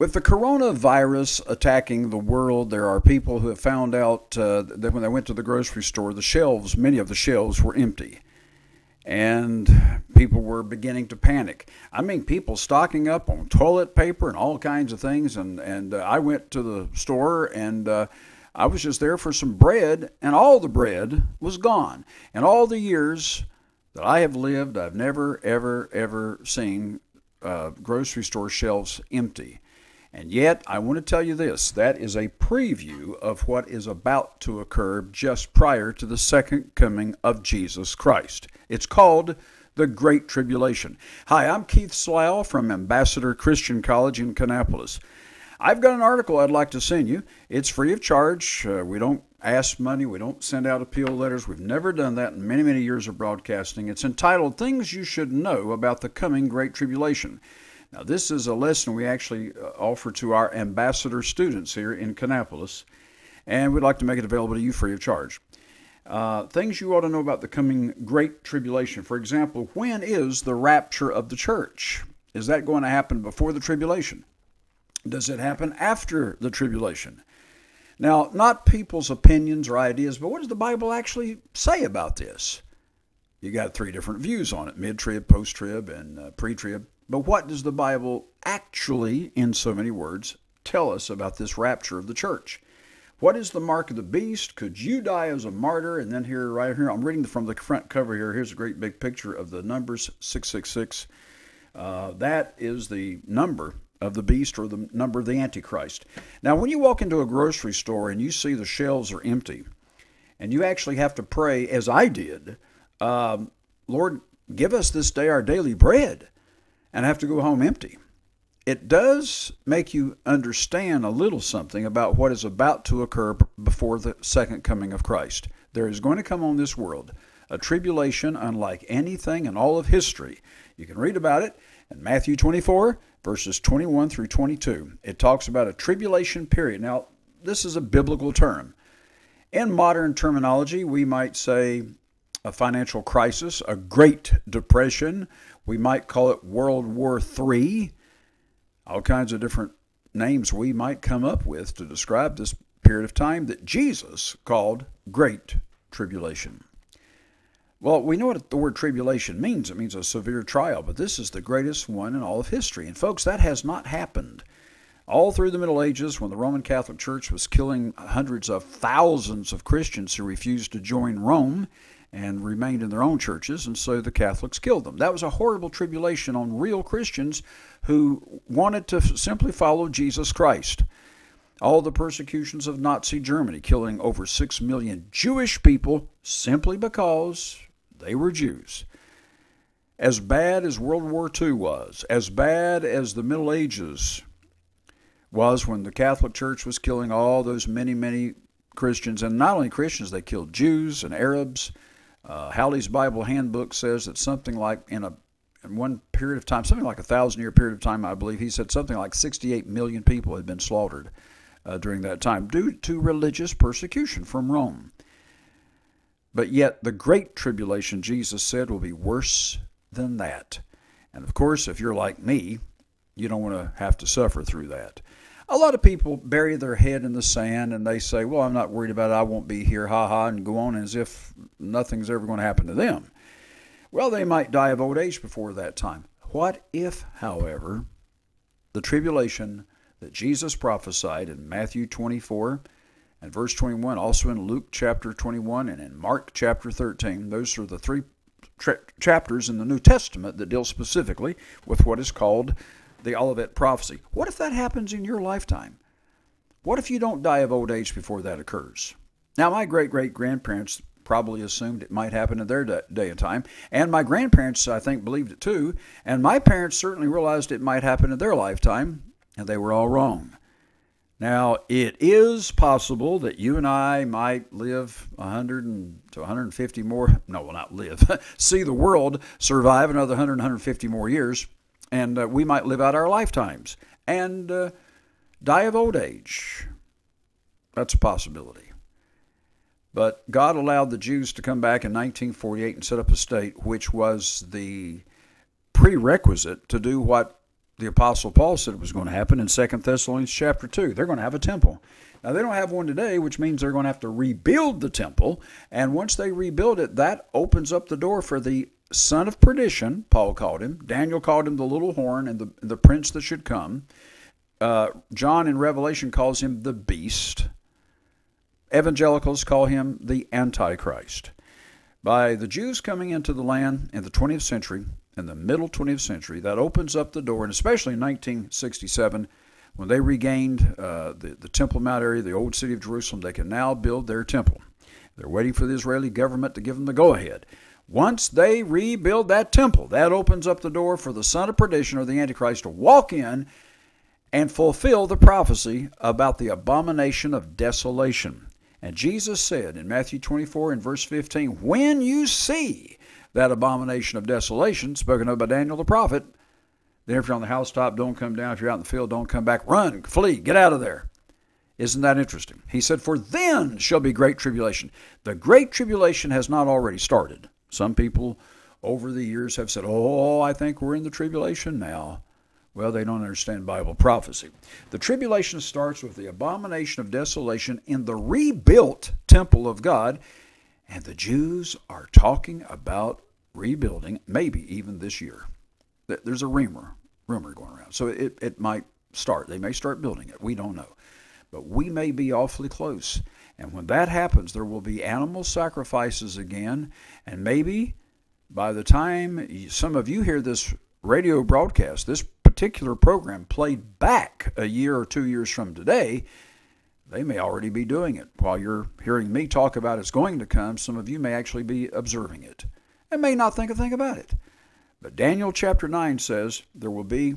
With the coronavirus attacking the world, there are people who have found out that when they went to the grocery store, many of the shelves were empty. And people were beginning to panic. I mean, people stocking up on toilet paper and all kinds of things. And I went to the store and I was just there for some bread, and all the bread was gone. And all the years that I have lived, I've never, ever seen grocery store shelves empty. And yet, I want to tell you this, that is a preview of what is about to occur just prior to the second coming of Jesus Christ. It's called the Great Tribulation. Hi, I'm Keith Slough from Ambassador Christian College in Kannapolis. I've got an article I'd like to send you. It's free of charge. We don't ask money. We don't send out appeal letters. We've never done that in many, many years of broadcasting. It's entitled Things You Should Know About the Coming Great Tribulation. Now, this is a lesson we actually offer to our ambassador students here in Kannapolis, and we'd like to make it available to you free of charge. Things you ought to know about the coming Great Tribulation. For example, when is the rapture of the church? Is that going to happen before the tribulation? Does it happen after the tribulation? Now, not people's opinions or ideas, but what does the Bible actually say about this? You got three different views on it, mid-trib, post-trib, and pre-trib. But what does the Bible actually, in so many words, tell us about this rapture of the church? What is the mark of the beast? Could you die as a martyr? And then right here, I'm reading from the front cover here. Here's a great big picture of the numbers 666. That is the number of the beast, or the number of the Antichrist. Now, when you walk into a grocery store and you see the shelves are empty, and you actually have to pray, as I did, Lord, give us this day our daily bread, and have to go home empty. It does make you understand a little something about what is about to occur before the second coming of Christ. There is going to come on this world a tribulation unlike anything in all of history. You can read about it in Matthew 24, verses 21 through 22. It talks about a tribulation period. Now, this is a biblical term. In modern terminology, we might say a financial crisis, a Great Depression. We might call it World War III. All kinds of different names we might come up with to describe this period of time that Jesus called Great Tribulation. Well, we know what the word tribulation means. It means a severe trial, but this is the greatest one in all of history. And folks, that has not happened. All through the Middle Ages, when the Roman Catholic Church was killing hundreds of thousands of Christians who refused to join Rome and remained in their own churches, and so the Catholics killed them. That was a horrible tribulation on real Christians who wanted to simply follow Jesus Christ. All the persecutions of Nazi Germany, killing over 6 million Jewish people simply because they were Jews. As bad as World War II was, as bad as the Middle Ages was when the Catholic Church was killing all those many, many Christians, and not only Christians, they killed Jews and Arabs. Halley's Bible Handbook says that something like in one period of time, something like a 1,000-year period of time, I believe, he said something like 68 million people had been slaughtered during that time due to religious persecution from Rome. But yet the Great Tribulation, Jesus said, will be worse than that. And of course, if you're like me, you don't want to have to suffer through that. A lot of people bury their head in the sand and they say, well, I'm not worried about it, I won't be here, ha-ha, and go on as if nothing's ever going to happen to them. Well, they might die of old age before that time. What if, however, the tribulation that Jesus prophesied in Matthew 24 and verse 21, also in Luke chapter 21 and in Mark chapter 13, those are the three chapters in the New Testament that deal specifically with what is called the Olivet prophecy. What if that happens in your lifetime? What if you don't die of old age before that occurs? Now, my great-great-grandparents probably assumed it might happen in their day and time, and my grandparents, I think, believed it too, and my parents certainly realized it might happen in their lifetime, and they were all wrong. Now, it is possible that you and I might live 100 to 150 more, no, well, not live, see the world survive another 100, 150 more years, and we might live out our lifetimes and die of old age. That's a possibility. But God allowed the Jews to come back in 1948 and set up a state which was the prerequisite to do what the Apostle Paul said it was going to happen in 2 Thessalonians chapter 2. They're going to have a temple. Now, they don't have one today, which means they're going to have to rebuild the temple. And once they rebuild it, that opens up the door for the son of perdition, Paul called him. Daniel called him the little horn and the prince that should come. John in Revelation calls him the beast. Evangelicals call him the Antichrist. By the Jews coming into the land in the 20th century, in the middle 20th century, that opens up the door, and especially in 1967, when they regained the Temple Mount area, the old city of Jerusalem, they can now build their temple. They're waiting for the Israeli government to give them the go-ahead. Once they rebuild that temple, that opens up the door for the son of perdition, or the Antichrist, to walk in and fulfill the prophecy about the abomination of desolation. And Jesus said in Matthew 24 and verse 15, when you see that abomination of desolation, spoken of by Daniel the prophet, then if you're on the housetop, don't come down. If you're out in the field, don't come back. Run, flee, get out of there. Isn't that interesting? He said, for then shall be great tribulation. The great tribulation has not already started. Some people over the years have said, oh, I think we're in the tribulation now. Well, they don't understand Bible prophecy. The tribulation starts with the abomination of desolation in the rebuilt temple of God, and the Jews are talking about rebuilding, maybe even this year. There's a rumor going around. So it might start. They may start building it. We don't know. But we may be awfully close. And when that happens, there will be animal sacrifices again. And maybe by the time some of you hear this radio broadcast, this particular program played back a year or 2 years from today, they may already be doing it. While you're hearing me talk about it's going to come, some of you may actually be observing it and may not think a thing about it. But Daniel chapter 9 says there will be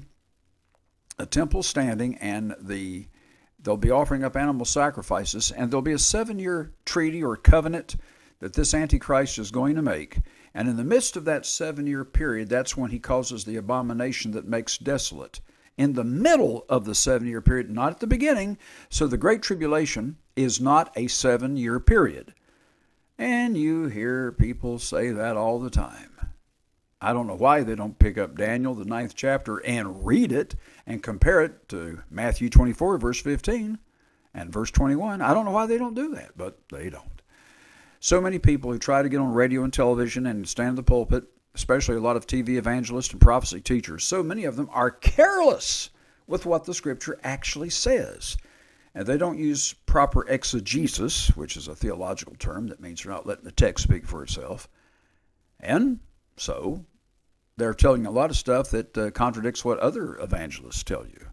a temple standing, and they'll be offering up animal sacrifices, and there'll be a 7-year treaty or covenant that this Antichrist is going to make. And in the midst of that 7-year period, that's when he causes the abomination that makes desolate. In the middle of the 7-year period, not at the beginning. So the Great Tribulation is not a 7-year period. And you hear people say that all the time. I don't know why they don't pick up Daniel, the 9th chapter, and read it and compare it to Matthew 24, verse 15 and verse 21. I don't know why they don't do that, but they don't. So many people who try to get on radio and television and stand in the pulpit, especially a lot of TV evangelists and prophecy teachers, so many of them are careless with what the Scripture actually says. And they don't use proper exegesis, which is a theological term that means they're not letting the text speak for itself. And so they're telling a lot of stuff that contradicts what other evangelists tell you.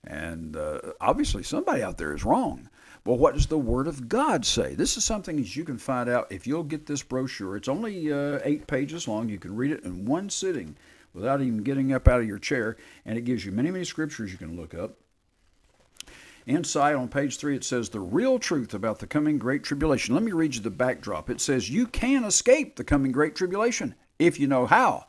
And obviously somebody out there is wrong. Well, what does the Word of God say? This is something that you can find out if you'll get this brochure. It's only 8 pages long. You can read it in one sitting without even getting up out of your chair. And it gives you many, many scriptures you can look up. Inside on page 3, it says, the real truth about the coming Great Tribulation. Let me read you the backdrop. It says, you can escape the coming Great Tribulation if you know how.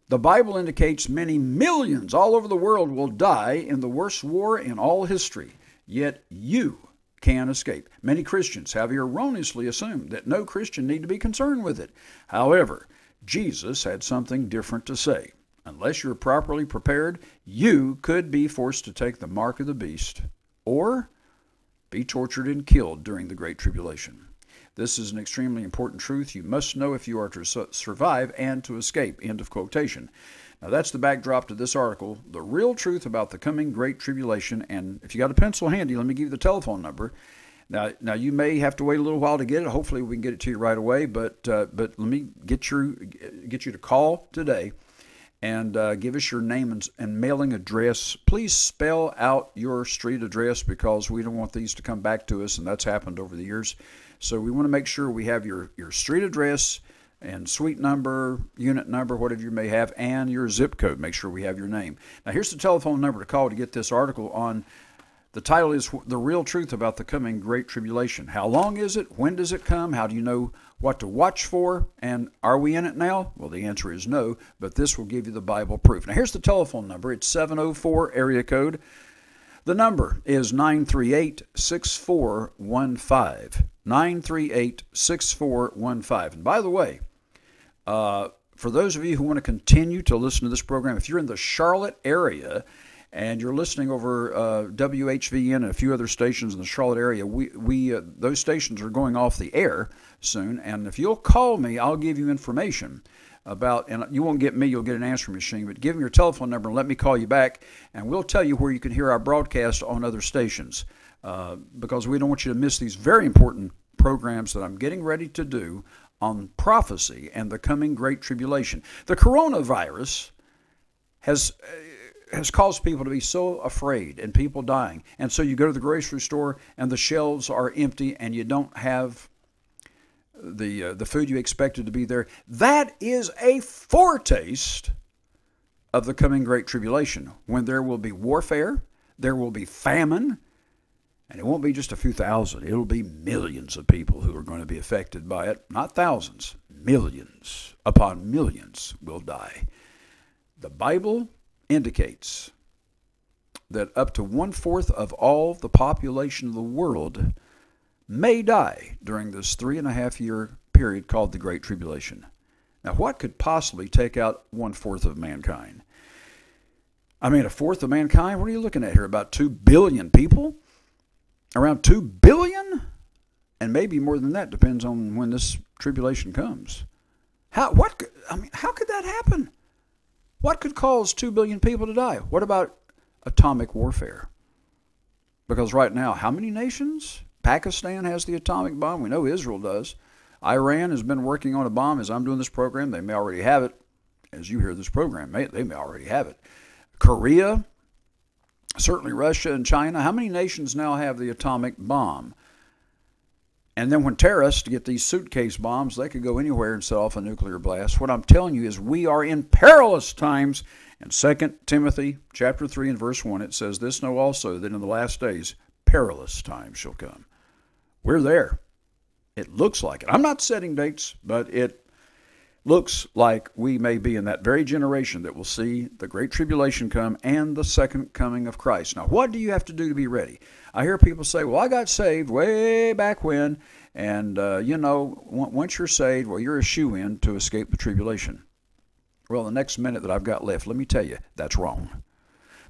The Bible indicates many millions all over the world will die in the worst war in all history. Yet you can escape. Many Christians have erroneously assumed that no Christian need to be concerned with it. However, Jesus had something different to say. Unless you're properly prepared, you could be forced to take the mark of the beast or be tortured and killed during the Great Tribulation. This is an extremely important truth you must know if you are to survive and to escape. End of quotation. Now that's the backdrop to this article, the real truth about the coming Great Tribulation. And if you got a pencil handy, let me give you the telephone number. Now you may have to wait a little while to get it. Hopefully we can get it to you right away. But let me get you to call today and give us your name and mailing address. Please spell out your street address because we don't want these to come back to us, and that's happened over the years. So we want to make sure we have your street address and suite number, unit number, whatever you may have, and your zip code. Make sure we have your name. Now, here's the telephone number to call to get this article on. The title is The Real Truth About the Coming Great Tribulation. How long is it? When does it come? How do you know what to watch for? And are we in it now? Well, the answer is no, but this will give you the Bible proof. Now, here's the telephone number. It's 704 area code. The number is 938-6415. 938-6415. And by the way, for for those of you who want to continue to listen to this program, if you're in the Charlotte area and you're listening over WHVN and a few other stations in the Charlotte area, those stations are going off the air soon. And if you'll call me, I'll give you information about, and you won't get me, you'll get an answering machine, but give me your telephone number and let me call you back, and we'll tell you where you can hear our broadcast on other stations, because we don't want you to miss these very important programs that I'm getting ready to do on prophecy and the coming Great Tribulation. The coronavirus has caused people to be so afraid and people dying, and so you go to the grocery store and the shelves are empty and you don't have the food you expected to be there. That is a foretaste of the coming Great Tribulation, when there will be warfare, there will be famine, and it won't be just a few thousand. It'll be millions of people who are going to be affected by it. Not thousands, millions upon millions will die. The Bible indicates that up to 1/4 of all the population of the world may die during this 3.5-year period called the Great Tribulation. Now, what could possibly take out 1/4 of mankind? I mean, 1/4 of mankind? What are you looking at here? About 2 billion people? Around 2 billion? And maybe more than that, depends on when this tribulation comes. How could that happen? What could cause 2 billion people to die? What about atomic warfare? Because right now, how many nations? Pakistan has the atomic bomb. We know Israel does. Iran has been working on a bomb as I'm doing this program. They may already have it. As you hear this program, they may already have it. Korea, certainly Russia and China. How many nations now have the atomic bomb? And then when terrorists get these suitcase bombs, they could go anywhere and set off a nuclear blast. What I'm telling you is we are in perilous times. In 2 Timothy chapter 3 and verse 1, it says, "This know also, that in the last days perilous times shall come." We're there. It looks like it. I'm not setting dates, but it looks like we may be in that very generation that will see the Great Tribulation come and the second coming of Christ. Now, what do you have to do to be ready? I hear people say, well, I got saved way back when, and, once you're saved, well, you're a shoo-in to escape the tribulation. Well, the next minute that I've got left, let me tell you, that's wrong.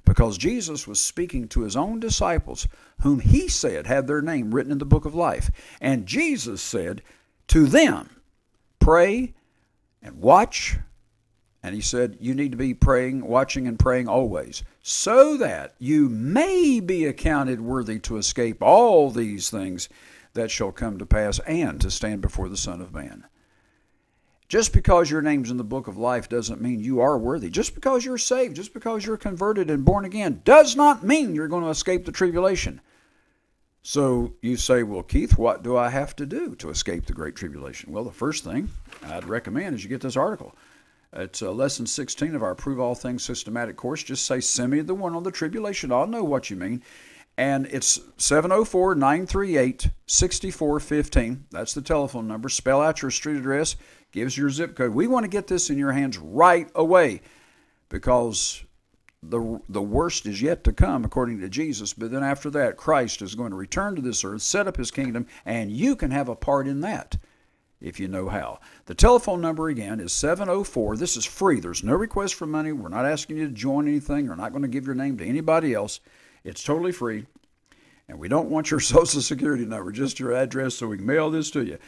Because Jesus was speaking to his own disciples, whom he said had their name written in the book of life. And Jesus said to them, pray and watch. And he said, you need to be praying, watching and praying always, so that you may be accounted worthy to escape all these things that shall come to pass and to stand before the Son of Man. Just because your name's in the book of life doesn't mean you are worthy. Just because you're saved, just because you're converted and born again, does not mean you're going to escape the tribulation. So you say, well, Keith, what do I have to do to escape the Great Tribulation? Well, the first thing I'd recommend is you get this article. It's lesson 16 of our Prove All Things systematic course. Just say, send me the one on the tribulation. I'll know what you mean. And it's 704-938-6415. That's the telephone number. Spell out your street address. Gives your zip code. We want to get this in your hands right away, because the worst is yet to come, according to Jesus. But then after that, Christ is going to return to this earth, set up his kingdom, and you can have a part in that if you know how. The telephone number again is 704. This is free. There's no request for money. We're not asking you to join anything. We're not going to give your name to anybody else. It's totally free. And we don't want your Social Security number, just your address, so we can mail this to you.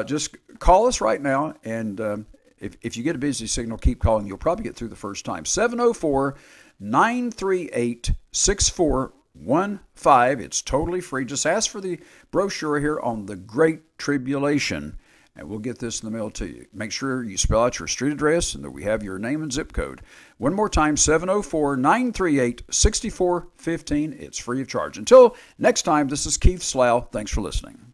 Just call us right now, and if you get a busy signal, keep calling. You'll probably get through the first time. 704-938-6415. It's totally free. Just ask for the brochure here on the Great Tribulation, and we'll get this in the mail to you. Make sure you spell out your street address and that we have your name and zip code. One more time, 704-938-6415. It's free of charge. Until next time, this is Keith Slough. Thanks for listening.